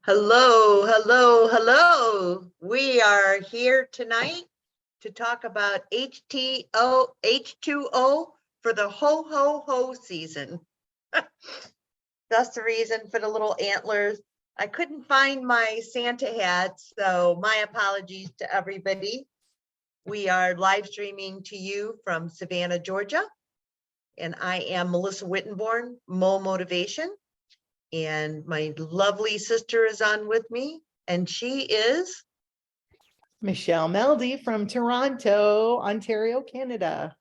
Hello, hello, hello. We are here tonight to talk about H2O for the ho ho ho season. That's the reason for the little antlers. I couldn't find my Santa hat, so my apologies to everybody. We are live streaming to you from Savannah, Georgia, and I am Melissa Wittenborn, Mo Motivation. And my lovely sister is on with me, and she is Michelle Meldy from Toronto, Ontario, Canada.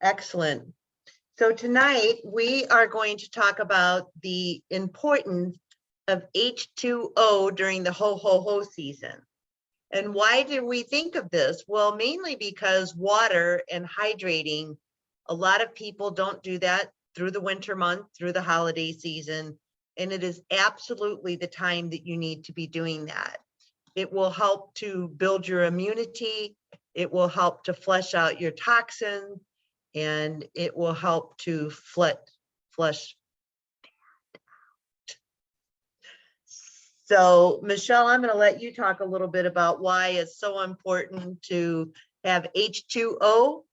excellent. So tonight we are going to talk about the importance of H2O during the ho ho ho season. And why did we think of this? Well, mainly because water and hydrating, a lot of people don't do that through the winter month, through the holiday season. And it is absolutely the time that you need to be doing that. It will help to build your immunity. It will help to flush out your toxins, and it will help to flush. So Michelle, I'm going to let you talk a little bit about why it's so important to have H2O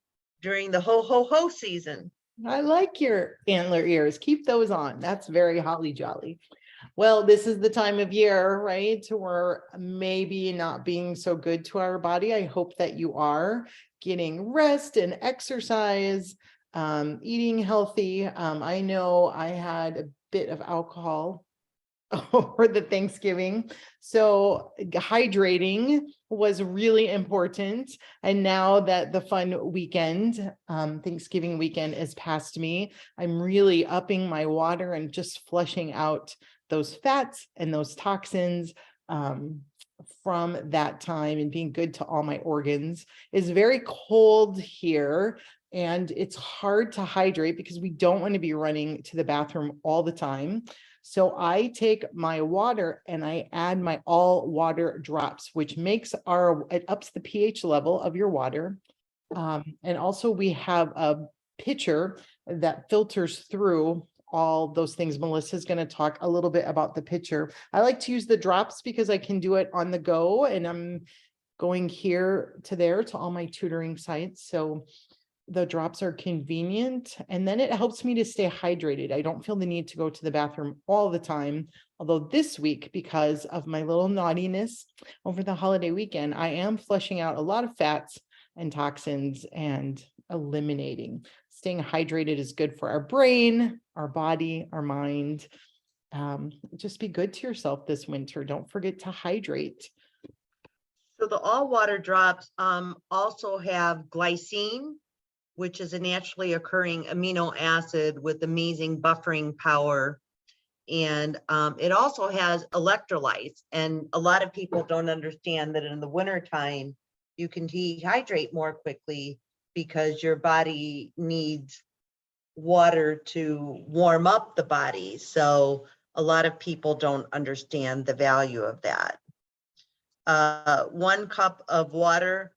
during the ho ho ho season. I like your antler ears. Keep those on. That's very holly jolly. Well, this is the time of year, right? We're maybe not being so good to our body. I hope that you are getting rest and exercise, eating healthy. I know I had a bit of alcohol over the Thanksgiving. So hydrating was really important. And now that the fun weekend, Thanksgiving weekend is past me, I'm really upping my water and just flushing out those fats and those toxins from that time and being good to all my organs. It's very cold here. And it's hard to hydrate because we don't want to be running to the bathroom all the time. So I take my water and I add my all water drops, which makes it ups the pH level of your water. And also we have a pitcher that filters through all those things. Melissa's going to talk a little bit about the pitcher. I like to use the drops because I can do it on the go, and I'm going here to there to all my tutoring sites. So the drops are convenient, and then it helps me to stay hydrated. I don't feel the need to go to the bathroom all the time. Although this week, because of my little naughtiness over the holiday weekend, I am flushing out a lot of fats and toxins and eliminating. Staying hydrated is good for our brain, our body, our mind. Just be good to yourself this winter. Don't forget to hydrate. So the all water drops also have glycine, which is a naturally occurring amino acid with amazing buffering power. And it also has electrolytes. And a lot of people don't understand that in the wintertime, you can dehydrate more quickly because your body needs water to warm up the body. So a lot of people don't understand the value of that. 1 cup of water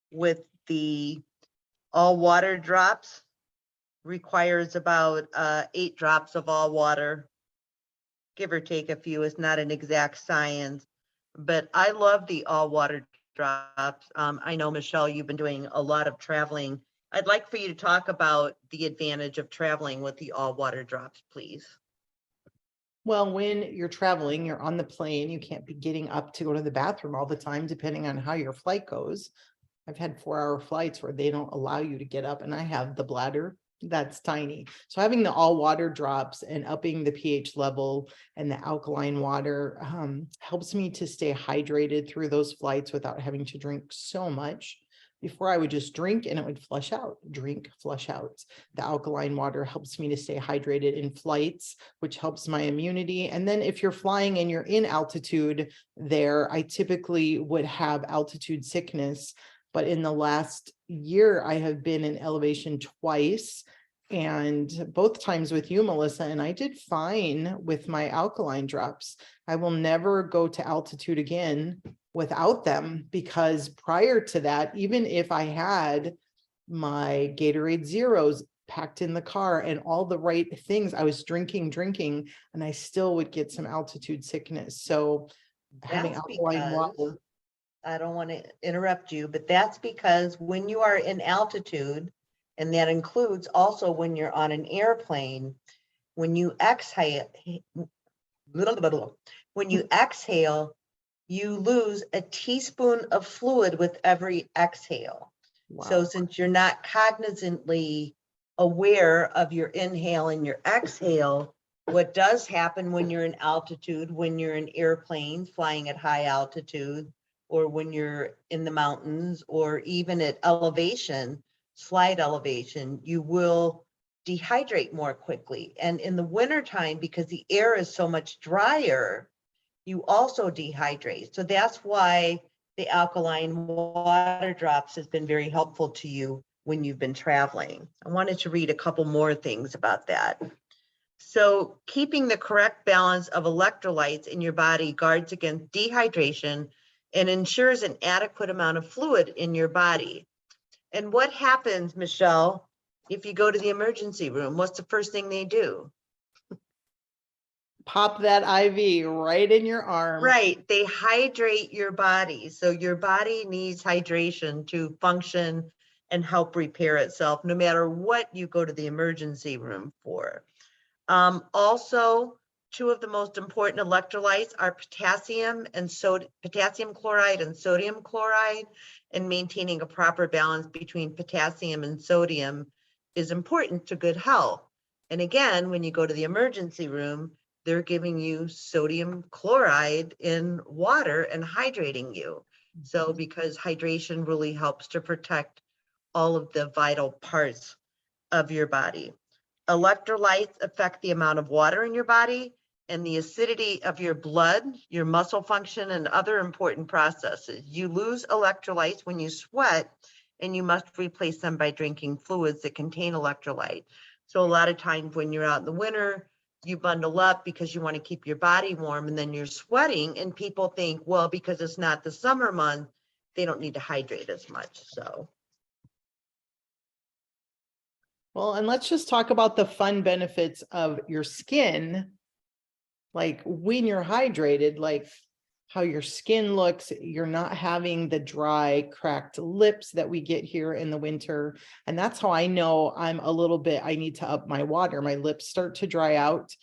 with the all water drops requires about 8 drops of all water, give or take a few. It's not an exact science, but I love the all water drops. I know, Michelle, you've been doing a lot of traveling. I'd like for you to talk about the advantage of traveling with the all water drops, please. Well, when you're traveling, you're on the plane, you can't be getting up to go to the bathroom all the time, depending on how your flight goes. I've had 4-hour flights where they don't allow you to get up, and I have the bladder that's tiny. So having the all water drops and upping the pH level and the alkaline water helps me to stay hydrated through those flights without having to drink so much. Before, I would just drink and it would flush out, drink, flush out. The alkaline water helps me to stay hydrated in flights, which helps my immunity. And then if you're flying and you're in altitude there, I typically would have altitude sickness. But in the last year, I have been in elevation twice, and both times with you, Melissa, and I did fine with my alkaline drops. I will never go to altitude again without them, because prior to that, even if I had my Gatorade Zeros, packed in the car and all the right things. I was drinking, and I still would get some altitude sickness. So having That's alkaline because, water. I don't want to interrupt you, but that's because when you are in altitude, and that includes also when you're on an airplane, when you exhale, when you exhale, you lose a teaspoon of fluid with every exhale. So Wow. since you're not cognizantly aware of your inhale and your exhale, what does happen when you're in altitude, when you're in airplanes flying at high altitude, or when you're in the mountains, or even at elevation, slight elevation, you will dehydrate more quickly. And in the wintertime, because the air is so much drier, you also dehydrate. So that's why the alkaline water drops has been very helpful to you when you've been traveling. I wanted to read a couple more things about that. So keeping the correct balance of electrolytes in your body guards against dehydration and ensures an adequate amount of fluid in your body. And what happens, Michelle, if you go to the emergency room? What's the first thing they do? Pop that IV right in your arm. Right, they hydrate your body. So your body needs hydration to function and help repair itself, no matter what you go to the emergency room for. Also, two of the most important electrolytes are potassium chloride and sodium chloride, and maintaining a proper balance between potassium and sodium is important to good health. And again, when you go to the emergency room, they're giving you sodium chloride in water and hydrating you. So because hydration really helps to protect all of the vital parts of your body. Electrolytes affect the amount of water in your body and the acidity of your blood, your muscle function, and other important processes. You lose electrolytes when you sweat, and you must replace them by drinking fluids that contain electrolyte. So a lot of times when you're out in the winter, you bundle up because you want to keep your body warm, and then you're sweating, and people think, well, because it's not the summer month, they don't need to hydrate as much. So Well, and let's just talk about the fun benefits of your skin. Like when you're hydrated, like how your skin looks, you're not having the dry, cracked lips that we get here in the winter. And that's how I know I need to up my water. My lips start to dry out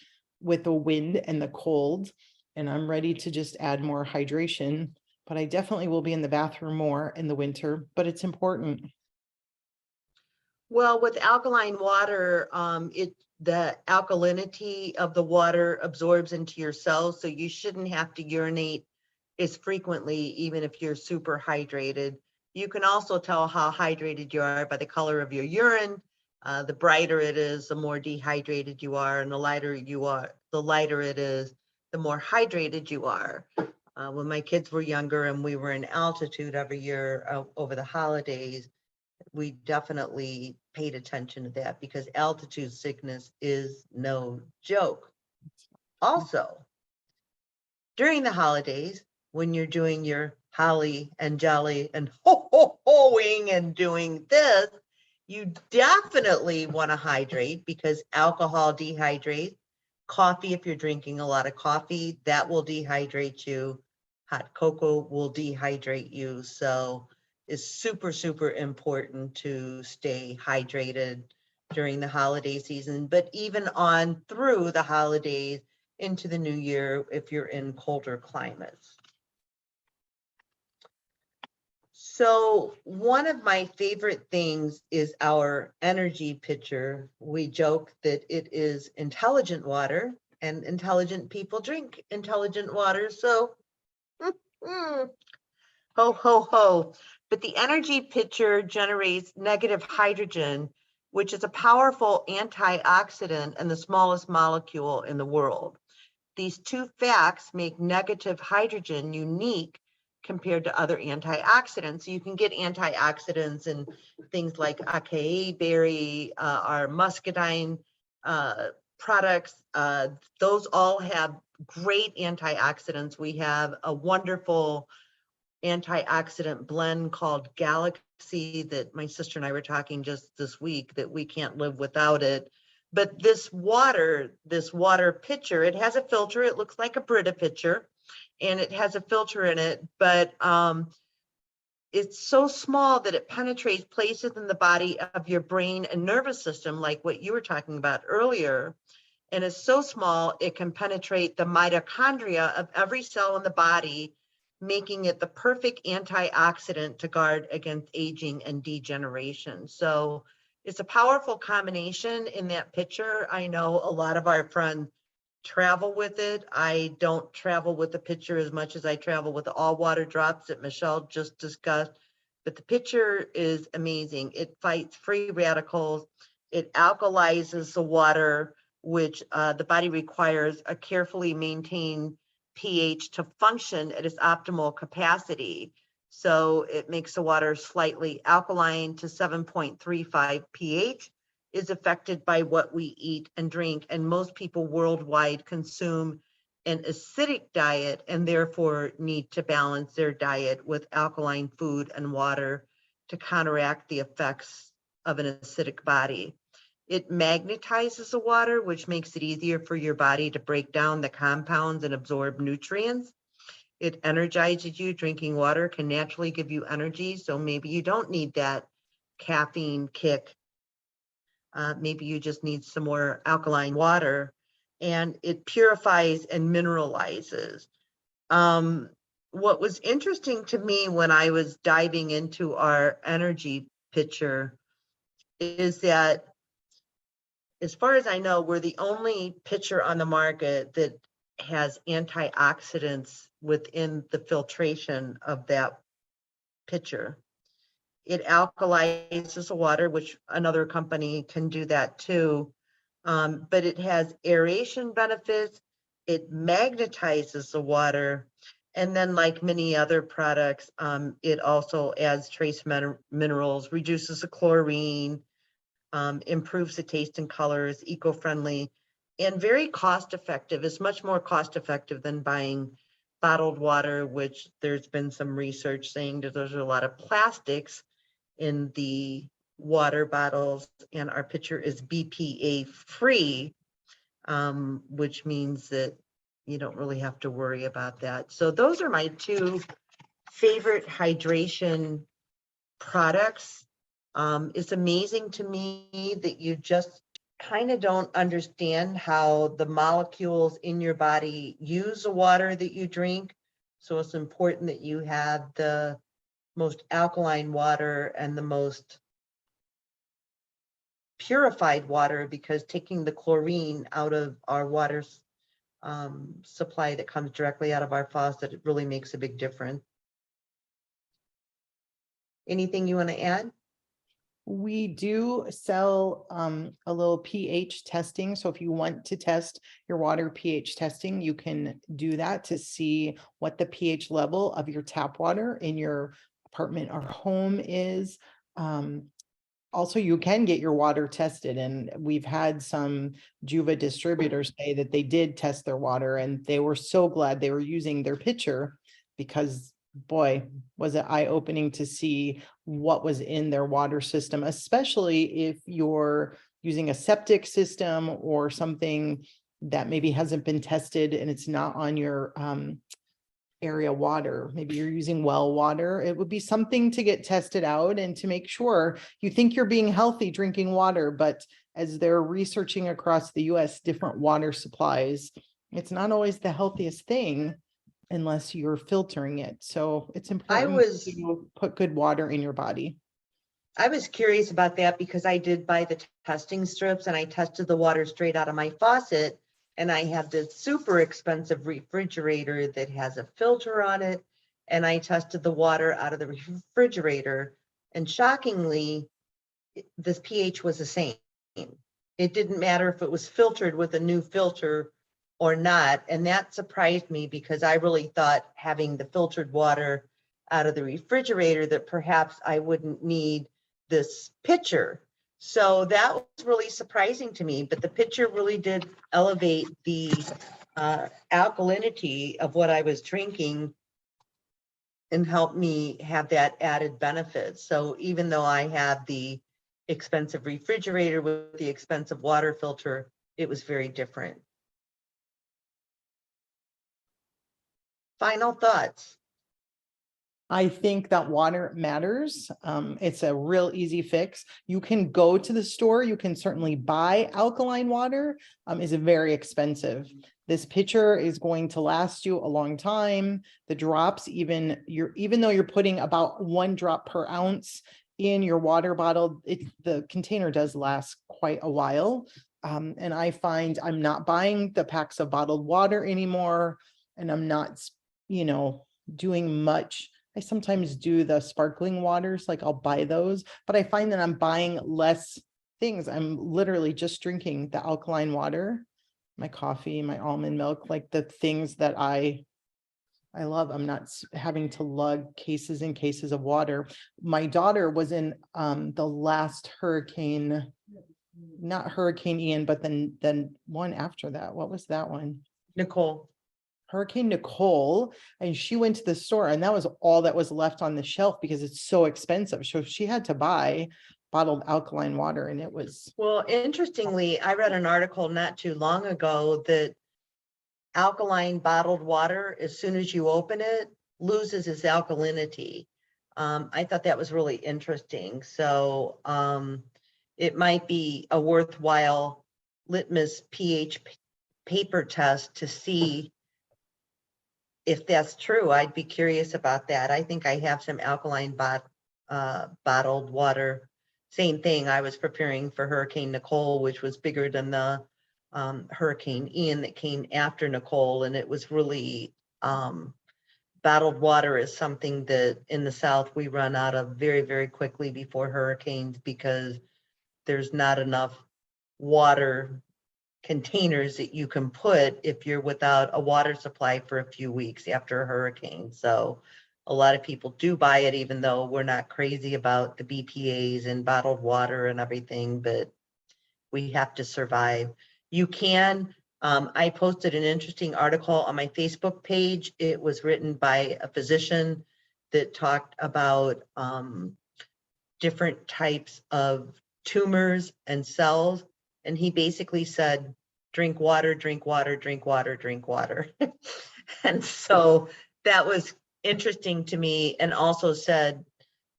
with the wind and the cold, and I'm ready to just add more hydration. But I definitely will be in the bathroom more in the winter, but it's important. well, with alkaline water, the alkalinity of the water absorbs into your cells, so you shouldn't have to urinate as frequently, even if you're super hydrated. You can also tell how hydrated you are by the color of your urine. The brighter it is, the more dehydrated you are, and the lighter it is, the more hydrated you are. When my kids were younger and we were in altitude every year over the holidays, we definitely paid attention to that because altitude sickness is no joke. Also, during the holidays, when you're doing your holly and jolly and hoing and doing this, you definitely want to hydrate because alcohol dehydrates. Coffee, if you're drinking a lot of coffee, that will dehydrate you. Hot cocoa will dehydrate you. So it's super, super important to stay hydrated during the holiday season, but even on through the holidays into the new year if you're in colder climates. So one of my favorite things is our energy pitcher. We joke that it is intelligent water, and intelligent people drink intelligent water. So ho, ho, ho. But the energy pitcher generates negative hydrogen, which is a powerful antioxidant and the smallest molecule in the world. These two facts make negative hydrogen unique compared to other antioxidants. So you can get antioxidants in things like acai berry, our muscadine products. Those all have great antioxidants. We have a wonderful antioxidant blend called Galaxy that my sister and I were talking just this week that we can't live without it. But this water pitcher, it has a filter. It looks like a Brita pitcher and it has a filter in it, but it's so small that it penetrates places in the body of your brain and nervous system, like what you were talking about earlier. And it's so small, it can penetrate the mitochondria of every cell in the body, making it the perfect antioxidant to guard against aging and degeneration. So it's a powerful combination in that pitcher. I know a lot of our friends travel with it. I don't travel with the pitcher as much as I travel with the all water drops that Michelle just discussed, but the pitcher is amazing. It fights free radicals. It alkalizes the water, which the body requires a carefully maintained pH to function at its optimal capacity. So it makes the water slightly alkaline to 7.35 pH, is affected by what we eat and drink. And most people worldwide consume an acidic diet and therefore need to balance their diet with alkaline food and water to counteract the effects of an acidic body. It magnetizes the water, which makes it easier for your body to break down the compounds and absorb nutrients. It energizes you. Drinking water can naturally give you energy. So maybe you don't need that caffeine kick. Maybe you just need some more alkaline water, and it purifies and mineralizes. What was interesting to me when I was diving into our energy pitcher is that, as far as I know, we're the only pitcher on the market that has antioxidants within the filtration of that pitcher. It alkalizes the water, which another company can do that too. But it has aeration benefits. It magnetizes the water. And then, like many other products, it also adds trace minerals, reduces the chlorine, improves the taste and colors, eco-friendly, and very cost-effective. It's much more cost-effective than buying bottled water, which there's been some research saying that there's a lot of plastics in the water bottles, and our pitcher is BPA free, which means that you don't really have to worry about that. So those are my two favorite hydration products. It's amazing to me that you just kind of don't understand how the molecules in your body use the water that you drink. So it's important that you have the most alkaline water and the most purified water, because taking the chlorine out of our water supply that comes directly out of our faucet, it really makes a big difference. Anything you want to add? We do sell a little pH testing. So if you want to test your water pH testing, you can do that to see what the pH level of your tap water in your apartment or home is. Also, you can get your water tested, and we've had some Juva distributors say that they did test their water and they were so glad they were using their pitcher, because boy, was it eye-opening to see what was in their water system, especially if you're using a septic system or something that maybe hasn't been tested and it's not on your area water. Maybe you're using well water. It would be something to get tested out and to make sure. You think you're being healthy drinking water, but as they're researching across the US different water supplies, it's not always the healthiest thing unless you're filtering it. So it's important to put good water in your body. I was curious about that because I did buy the testing strips and I tested the water straight out of my faucet. And I have this super expensive refrigerator that has a filter on it. And I tested the water out of the refrigerator. And shockingly, this pH was the same. It didn't matter if it was filtered with a new filter or not. And that surprised me because I really thought having the filtered water out of the refrigerator that perhaps I wouldn't need this pitcher. So that was really surprising to me, but the pitcher really did elevate the alkalinity of what I was drinking and help me have that added benefit. So even though I have the expensive refrigerator with the expensive water filter, it was very different. Final thoughts. I think that water matters. It's a real easy fix. You can go to the store. You can certainly buy alkaline water. Is very expensive. This pitcher is going to last you a long time. The drops, even though you're putting about 1 drop per ounce in your water bottle, the container does last quite a while. And I find I'm not buying the packs of bottled water anymore, and I'm not, doing much. I sometimes do the sparkling waters, like I'll buy those, but I find that I'm buying less things. I'm literally just drinking the alkaline water, my coffee, my almond milk, like the things that I love. I'm not having to lug cases and cases of water. My daughter was in the last hurricane, not Hurricane Ian, but then one after that. What was that one? Nicole. Hurricane Nicole, and she went to the store, and that was all that was left on the shelf because it's so expensive. So she had to buy bottled alkaline water, and it was. Well, interestingly, I read an article not too long ago that alkaline bottled water, as soon as you open it, loses its alkalinity. I thought that was really interesting. So it might be a worthwhile litmus pH paper test to see if that's true. I'd be curious about that. I think I have some alkaline bottled water. Same thing. I was preparing for Hurricane Nicole, which was bigger than the Hurricane Ian that came after Nicole. And it was really, bottled water is something that in the South we run out of very, very quickly before hurricanes because there's not enough water containers that you can put if you're without a water supply for a few weeks after a hurricane. So a lot of people do buy it, even though we're not crazy about the BPAs and bottled water and everything, but we have to survive. You can, I posted an interesting article on my Facebook page. It was written by a physician that talked about different types of tumors and cells. And he basically said, drink water, drink water, drink water, drink water. And so that was interesting to me, and also said,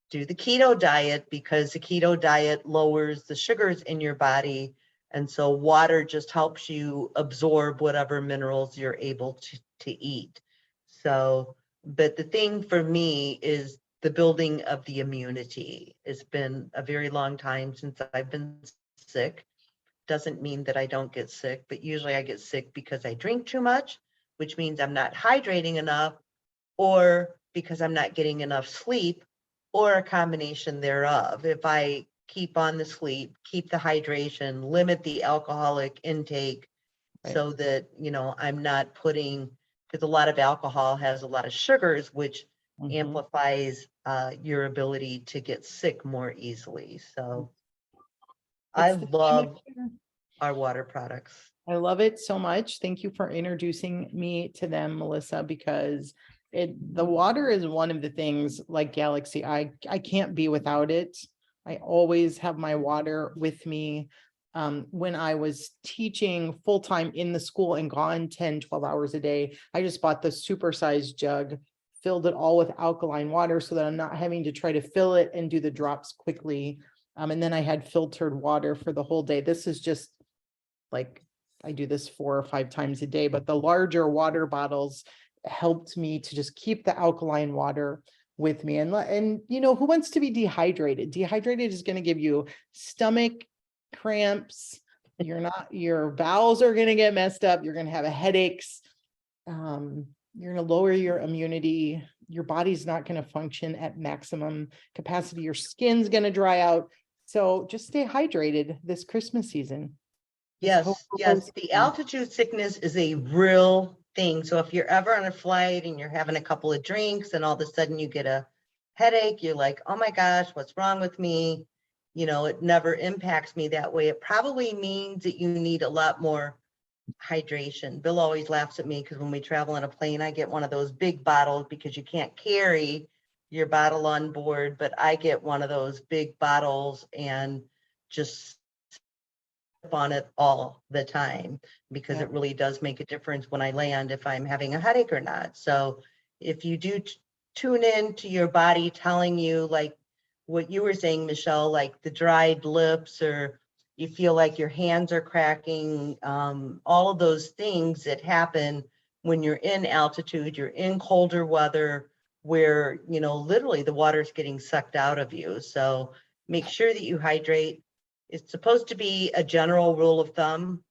do the keto diet because the keto diet lowers the sugars in your body. And so water just helps you absorb whatever minerals you're able to eat. So, but the thing for me is the building of the immunity. It's been a very long time since I've been sick. Doesn't mean that I don't get sick, but usually I get sick because I drink too much, which means I'm not hydrating enough, or because I'm not getting enough sleep, or a combination thereof. If I keep on the sleep, keep the hydration, limit the alcoholic intake, Right. so that, I'm not putting, because a lot of alcohol has a lot of sugars, which Mhm. amplifies your ability to get sick more easily. So I It's the time of love year. our water products. I love it so much. Thank you for introducing me to them, Melissa, because the water is one of the things like Galaxy. I can't be without it. I always have my water with me. When I was teaching full-time in the school and gone 10, 12 hours a day, I just bought the supersized jug, filled it all with alkaline water so that I'm not having to try to fill it and do the drops quickly. And then I had filtered water for the whole day. This is just like, I do this 4 or 5 times a day, but the larger water bottles helped me to just keep the alkaline water with me. And who wants to be dehydrated? Dehydrated is going to give you stomach cramps. Your bowels are going to get messed up. You're going to have headaches. You're going to lower your immunity. Your body's not going to function at maximum capacity. Your skin's going to dry out. So just stay hydrated this Christmas season. Yes, the altitude sickness is a real thing. So if you're ever on a flight and you're having a couple of drinks and all of a sudden you get a headache, you're like, oh my gosh, what's wrong with me? It never impacts me that way. It probably means that you need a lot more hydration. Bill always laughs at me because when we travel on a plane, I get one of those big bottles because you can't carry your bottle on board, but I get one of those big bottles and just sip on it all the time because Yeah. it really does make a difference when I land if I'm having a headache or not. So if you do tune in to your body telling you like what you were saying, Michelle, like the dried lips or you feel like your hands are cracking, all of those things that happen when you're in altitude, you're in colder weather where, you know, literally the water's getting sucked out of you. So make sure that you hydrate. It's supposed to be a general rule of thumb.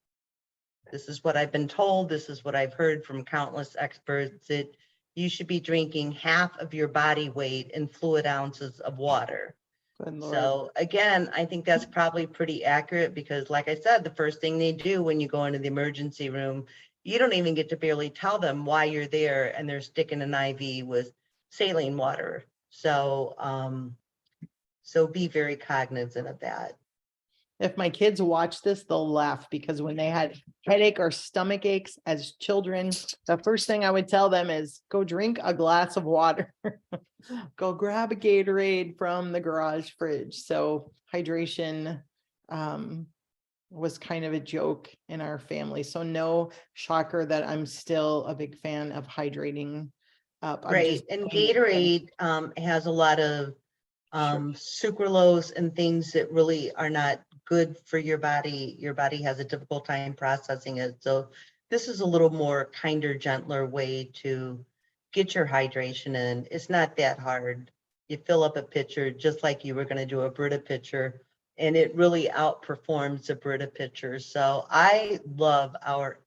This is what I've been told. This is what I've heard from countless experts that you should be drinking half of your body weight in fluid ounces of water. Good Lord. So again, I think that's probably pretty accurate because like I said, the first thing they do when you go into the emergency room, you don't even get to barely tell them why you're there and they're sticking an IV with saline water. So, so be very cognizant of that. If my kids watch this, they'll laugh because when they had headache or stomach aches as children, the first thing I would tell them is go drink a glass of water. Go grab a Gatorade from the garage fridge. So hydration was kind of a joke in our family. So no shocker that I'm still a big fan of hydrating up. I'm Right, just and Gatorade has a lot of sucralose and things that really are not good for your body. Your body has a difficult time processing it. So this is a little more kinder, gentler way to get your hydration in. It's not that hard. You fill up a pitcher just like you were going to do a Brita pitcher, and it really outperforms the Brita pitcher. So I love our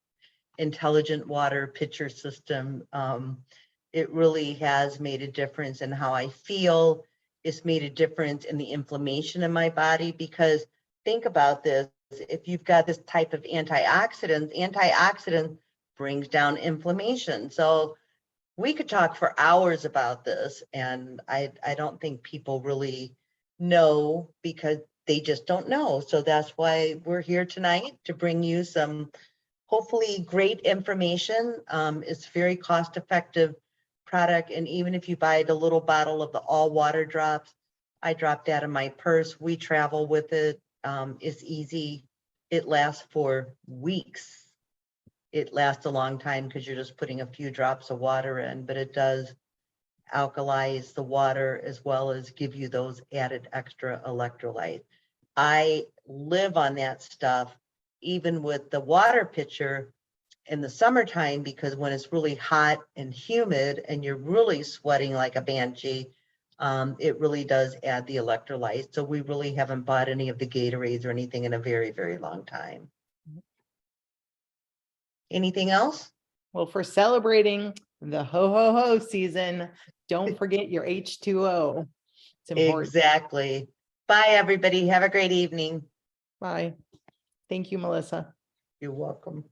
intelligent water pitcher system. It really has made a difference in how I feel. It's made a difference in the inflammation in my body because think about this. If you've got this type of antioxidant brings down inflammation. So we could talk for hours about this, and I don't think people really know because they just don't know. So that's why we're here tonight to bring you some hopefully great information. It's very cost effective product. And even if you buy the little bottle of the all water drops, I drop that in my purse. We travel with it. It's easy. It lasts for weeks. It lasts a long time because you're just putting a few drops of water in, but it does alkalize the water as well as give you those added extra electrolytes. I live on that stuff, even with the water pitcher in the summertime, because when it's really hot and humid and you're really sweating like a banshee, it really does add the electrolytes. So we really haven't bought any of the Gatorades or anything in a very, very long time. Anything else? Well, for celebrating the ho ho ho season, don't forget your H2O. It's important. Exactly. Bye, everybody. Have a great evening. Bye. Thank you, Melissa. You're welcome.